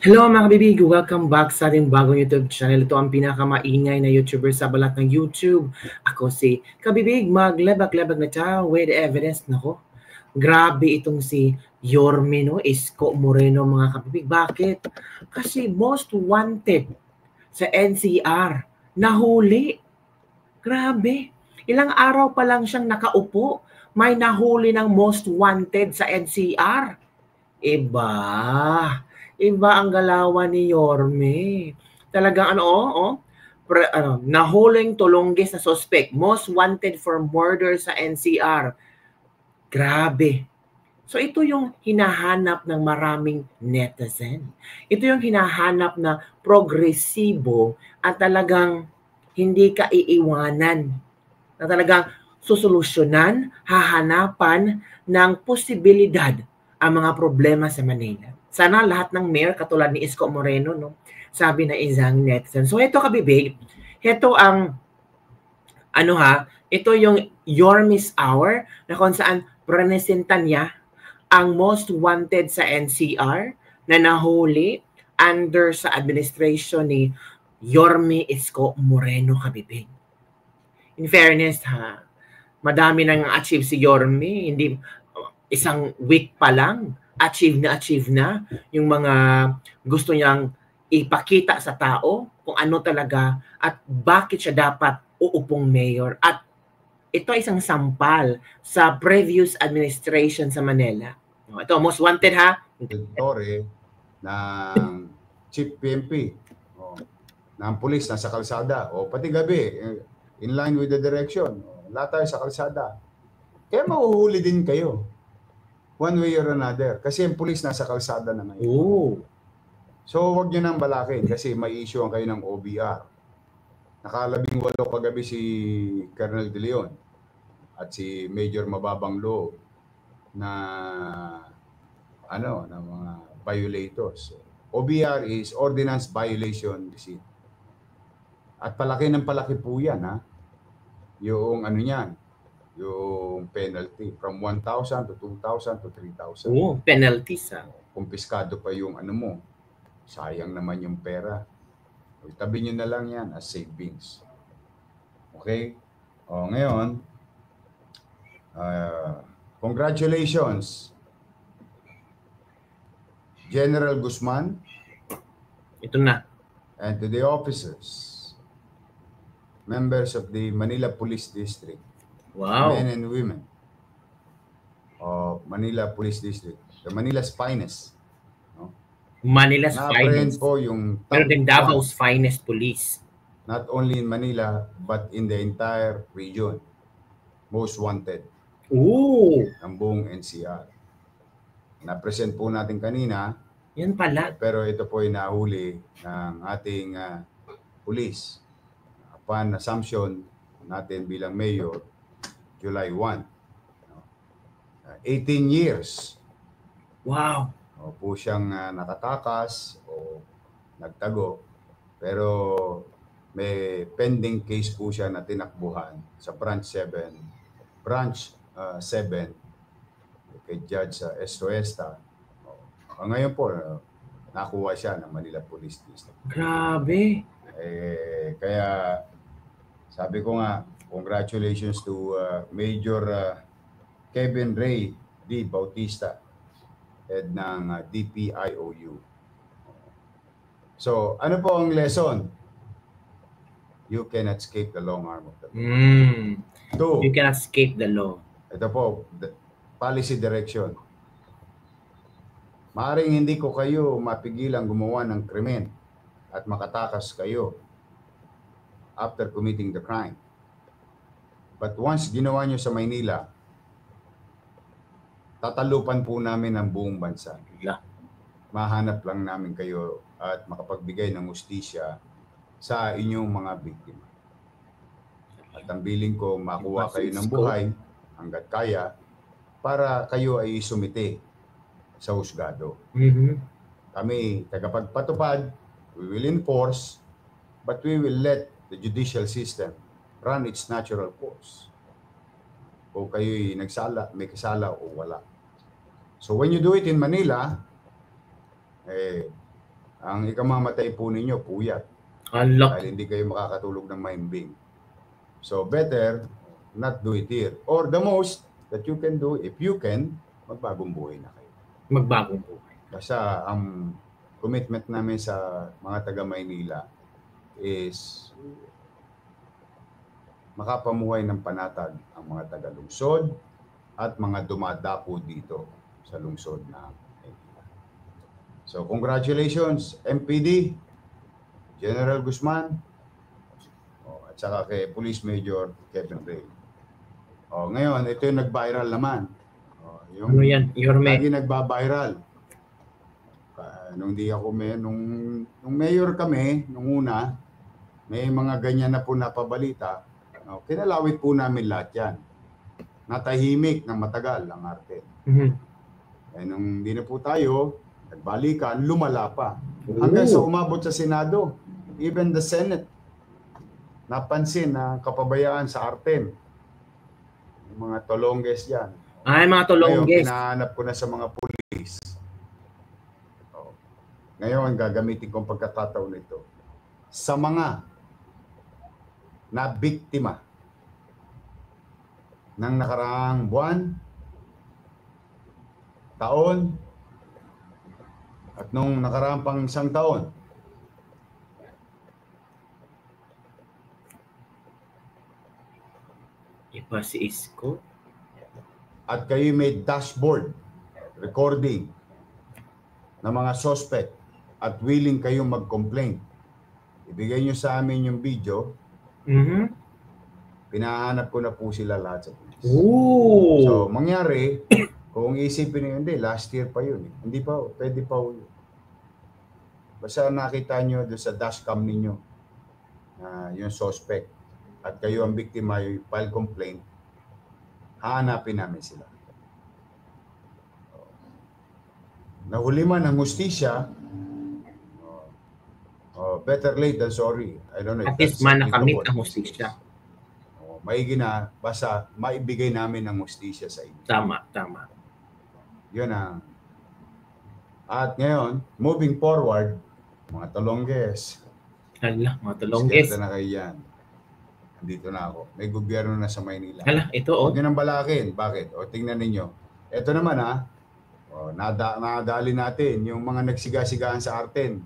Hello mga kabibig! Welcome back sa ating bagong YouTube channel. Ito ang pinakamaingay na YouTuber sa balat ng YouTube. Ako si Kabibig, maglabag-labag na tayo with evidence. Nako, grabe itong si Yorme, no? Isko Moreno mga kabibig. Bakit? Kasi most wanted sa NCR. Nahuli. Grabe. Ilang araw pa lang siyang nakaupo. May nahuli ng most wanted sa NCR. Iba. Iba ang galawan ni Yorme. Talagang nahuling tulonggis na suspect, most wanted for murder sa NCR. Grabe. So ito yung hinahanap ng maraming netizen. Ito yung hinahanap na progresibo at talagang hindi ka iiwanan. Na talagang susolusyonan, hahanapan ng posibilidad ang mga problema sa Manila. Sana lahat ng mayor katulad ni Isko Moreno, no? Sabi na isang netizen. So ito kabibig, ito ang ito yung Yorme's Hour na kung saan presentan niya ang most wanted sa NCR na nahuli under sa administration ni Yorme Isko Moreno kabibig. In fairness madami nang achieve si Yorme, hindi isang week pa lang achieve na yung mga gusto niyang ipakita sa tao kung ano talaga at bakit siya dapat uupong mayor. At ito ay isang sampal sa previous administration sa Manila. Ito, most wanted Torre ng Chief PNP, ng pulis nasa kalsada, pati gabi, in line with the direction, lahat tayo sa kalsada. Kaya mahuhuli din kayo. One way or another. Kasi yung pulis nasa kalsada na ngayon. Oh. So, wag nyo nang balakin kasi may issue ang kayo ng OBR. Naka-18 kagabi si Colonel De Leon at si Major Mababang Loob na ng mga violators. OBR is Ordinance Violation Receipt. At palaki ng palaki po yan, yung yung penalty from 1,000 to 2,000 to 3,000. Oh, penalties Kumpiskado pa yung mo. Sayang naman yung pera. Tabi nyo na lang yan as savings. Okay? Ngayon, congratulations, General Guzman. Ito na. And to the officers, members of the Manila Police District. Wow. Men and women of Manila Police District. The Manila's finest. Manila's finest. Po yung pero din Davao's finest police. Not only in Manila, but in the entire region. Most wanted. Ooh. Ang buong NCR. Na-present po natin kanina. Yan pala. Pero ito po ay nahuli ng ating police. Upon assumption natin bilang mayor, July 1. 18 years. Wow. Po siyang nakatakas o nagtago. Pero may pending case po siya na tinakbuhan sa Branch 7 kay Judge Estoesta. Ngayon po, nakuha siya ng Manila Police District. Grabe. Kaya sabi ko nga, congratulations to Major Kevin Ray D. Bautista, head ng DPIOU. So, ano po ang lesson? You cannot escape the long arm of the law. You cannot escape the law. Ito po, policy direction. Maaring hindi ko kayo mapigilang gumawa ng krimen at makatakas kayo after committing the crime. But once ginawa nyo sa Maynila, tatalupan po namin ang buong bansa. Mahanap lang namin kayo at makapagbigay ng hustisya sa inyong mga biktima. At ang bilin ko, makuha kayo ng buhay hanggat kaya para kayo ay sumite sa husgado. Kami, tagapagpatupad, we will enforce, but we will let the judicial system run its natural course. O kayo'y may kasala o wala. So when you do it in Manila, ang ikamamatay po ninyo, puyat. Alak. Dahil hindi kayo makakatulog ng mahimbing. So better not do it here. Or the most that you can do, if you can, magbagong buhay na kayo. Magbagong buhay. Kasi ang commitment namin sa mga taga Maynila is makapamuhay ng panatag ang mga taga-lungsod at mga dumadapo dito sa lungsod na Maynila. So congratulations MPD, General Guzman, at saka kay Police Major Kevin Ray. Ngayon, ito yung nag-viral naman. Yung ano yan? Yorme. Lagi nagba-viral. Nung di ako nung mayor kami, nung una, may mga ganyan na po napabalita. Kinalawit po namin lahat yan. Natahimik ng matagal ang arte. Nung di na po tayo, nagbalikan, lumala pa. Hanggang sa umabot sa Senado, even the Senate, napansin na kapabayaan sa Arten. Yung mga tolongges yan. Ay, mga tolongges. Ngayon, pinahanap ko na sa mga pulis. Ngayon, gagamitin kong pagkakataon nito sa mga na biktima ng nakaraang buwan, taon, at nung nakaraang pang isang taon. Iba si Isko. At kayo may dashboard recording ng mga suspect at willing kayong mag-complain. Ibigay nyo sa amin yung video. Pinahanap ko na po sila lahat sa police. So, mangyari, kung isipin nyo, hindi, last year pa yun. Hindi pa, pwede pa yun. Basta nakita nyo doon sa dashcam ninyo yung suspect at kayo ang biktima, yung file complaint, hahanapin namin sila. Nahuli man ang hustisya, better late than sorry. I don't know. At least man nakamit ang hustisya. Maigi na, basta maibigay namin ang hustisya sa inyo. Tama, tama. Yun ang. At ngayon, moving forward, mga tolongges. Hala, mga tolongges. Sketa na kayo yan. Dito na ako. May gobyerno na sa Maynila. Hala, ito Huwag nyo nang balakin. Bakit? Tingnan ninyo. Ito naman nadali natin yung mga nagsiga-sigaan sa Arten.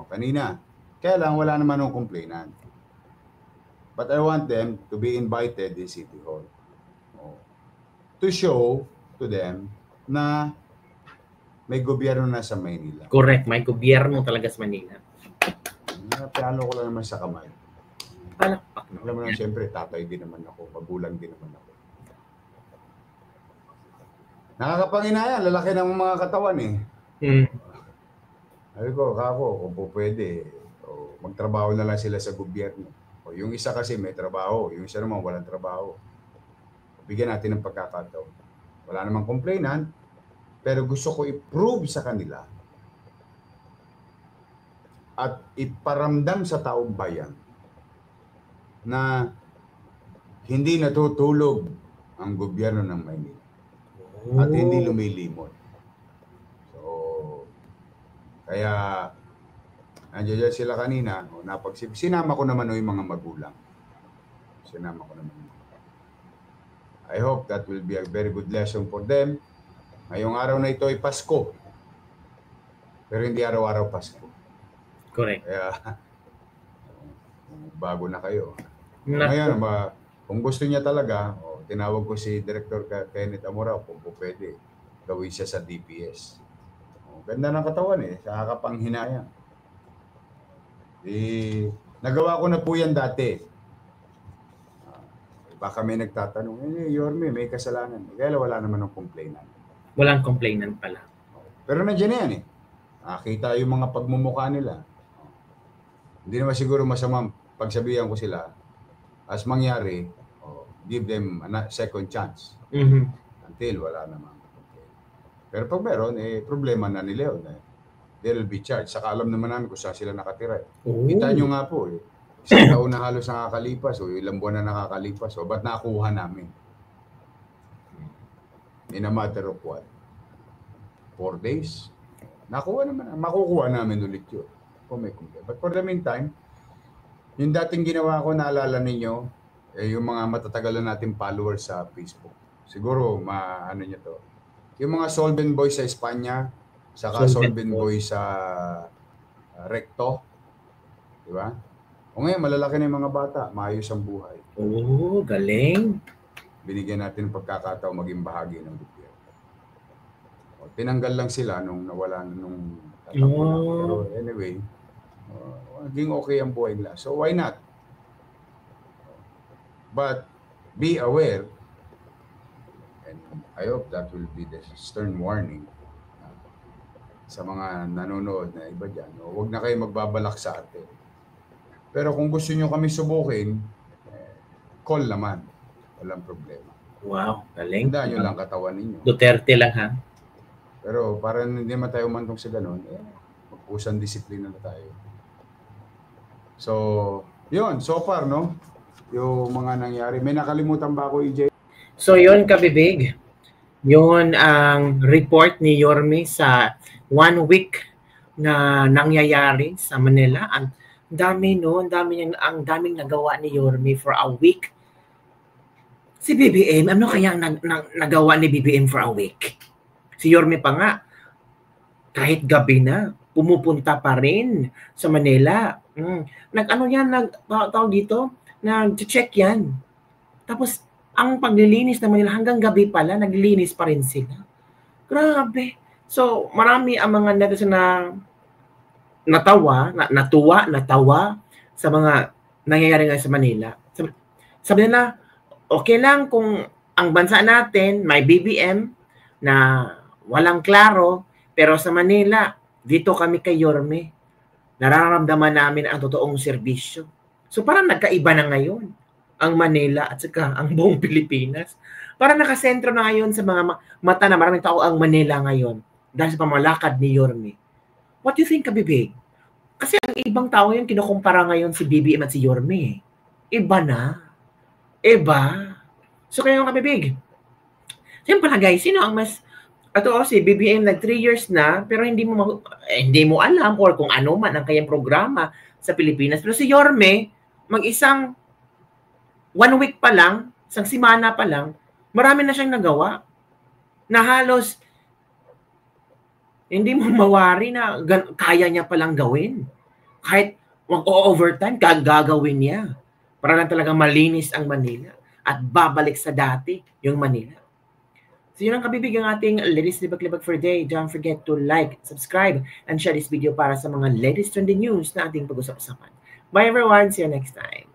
Kanina. Kaya lang, wala naman ng complainant. But I want them to be invited in City Hall. To show to them na may gobyerno na sa Maynila. Correct, may gobyerno talaga sa Manila. Piano ko lang naman sa kamay. Palakpak na. Alam mo naman, siyempre, tatay din naman ako, magulang din naman ako. Nakakapanginaya, lalaki ng mga katawan eh. Sabi ko, kung po pwede, magtrabaho na lang sila sa gobyerno. Yung isa kasi may trabaho, yung isa naman walang trabaho. Bigyan natin ng pagkakataon. Wala namang complainant, pero gusto ko i-prove sa kanila at iparamdam sa taong bayan na hindi natutulog ang gobyerno ng Maynila at hindi lumilimot. So, kaya nandiyan sila kanina, sinama ko naman yung mga magulang. Sinama ko naman. I hope that will be a very good lesson for them. Ngayong araw na ito ay Pasko. Pero hindi araw-araw Pasko. Correct. Kaya, bago na kayo. Ngayon, kung gusto niya talaga, tinawag ko si Director Kenneth Amorao kung pwede gawin siya sa DPS. Ganda ng katawan eh, sa kakapanghinayang. Nagawa ko na po yan dati. Baka may nagtatanong, Yorme, may kasalanan. Kaya wala naman ng complainant. Walang complainant pala. Pero nandiyan na yan eh. Nakita yung mga pagmumukha nila. Hindi naman siguro masamang pagsabihan ko sila. As mangyari, give them a second chance. Until wala naman. Pero pag meron, problema na nila yun. They'll be charged. Saka alam naman namin kung saan sila nakatira. Kita nyo nga po isang taon na halos nakakalipas o ilang buwan na nakakalipas. O ba't nakuha namin? In a matter of what? 4 days? makukuha namin ulit yun. Kung may complaint. But for the meantime, yung dating ginawa ko, naalala ninyo, yung mga matatagalan nating followers sa Facebook. Siguro, ano nyo to. Yung mga Solvent Boys sa Espanya, saka Solvent Boys sa Recto. Di ba? O ngayon, malalaki na yung mga bata, maayos ang buhay. Oh, galing. Binigyan natin ng pagkakataon maging bahagi ng gobyerno. Tinanggal lang sila nung nawala nung tatakbo lang. Pero anyway, naging okay ang buhay nila. So why not? But be aware, and I hope that will be the stern warning sa mga nanonood na iba dyan. Huwag na kayo magbabalak sa atin. Pero kung gusto nyo kami subukin, call naman. Walang problema. Wow, galing. Tandaan nyo lang katawan ninyo. Duterte lang, ha? Pero para hindi naman tayo umantong sa ganun, magpusang disiplina na tayo. So, yun. So far, no? Yung mga nangyari. May nakalimutan ba ako, EJ? So, yun, kabibig. Yun ang report ni Yorme sa 1 week na nangyayari sa Manila. Ang dami, no? Ang daming nagawa ni Yorme for a week. Si BBM, ano kaya nagawa ni BBM for a week? Si Yorme pa nga, kahit gabi na, pumupunta pa rin sa Manila. Tawag dito, nag-check yan. Tapos, ang paglilinis ng Manila, hanggang gabi pala, naglilinis pa rin sila. Grabe. So, marami ang mga netizen na natawa sa mga nangyayari ngayon sa Manila. Sabi nila, okay lang kung ang bansa natin may BBM na walang klaro, pero sa Manila, dito kami kay Yorme. Nararamdaman namin ang totoong serbisyo. So parang nagkaiba na ngayon ang Manila at saka ang buong Pilipinas. Parang nakasentro na ngayon sa mga mata na maraming tao ang Manila ngayon dahil sa pamalakad ni Yorme. What do you think, kabibig? Kasi ang ibang tao yung kinukumpara ngayon si BBM at si Yorme. Iba na. Iba. So kaya yung kabibig. Siyempre guys, sino ang mas... Ito si BBM nag 3 years na pero hindi mo alam or kung ano man ang kanyang programa sa Pilipinas. Pero si Yorme, mag-isang 1 week pa lang, isang simana pa lang, marami na siyang nagawa na halos hindi mo mawari na kaya niya palang gawin. Kahit mag-overtime, gagawin niya. Para lang talaga malinis ang Manila at babalik sa dati yung Manila. So yun ang kabibig ang ating latest libag-libag for day. Don't forget to like, subscribe, and share this video para sa mga latest trending news na ating pag-usap-usapan. Bye everyone! See you next time!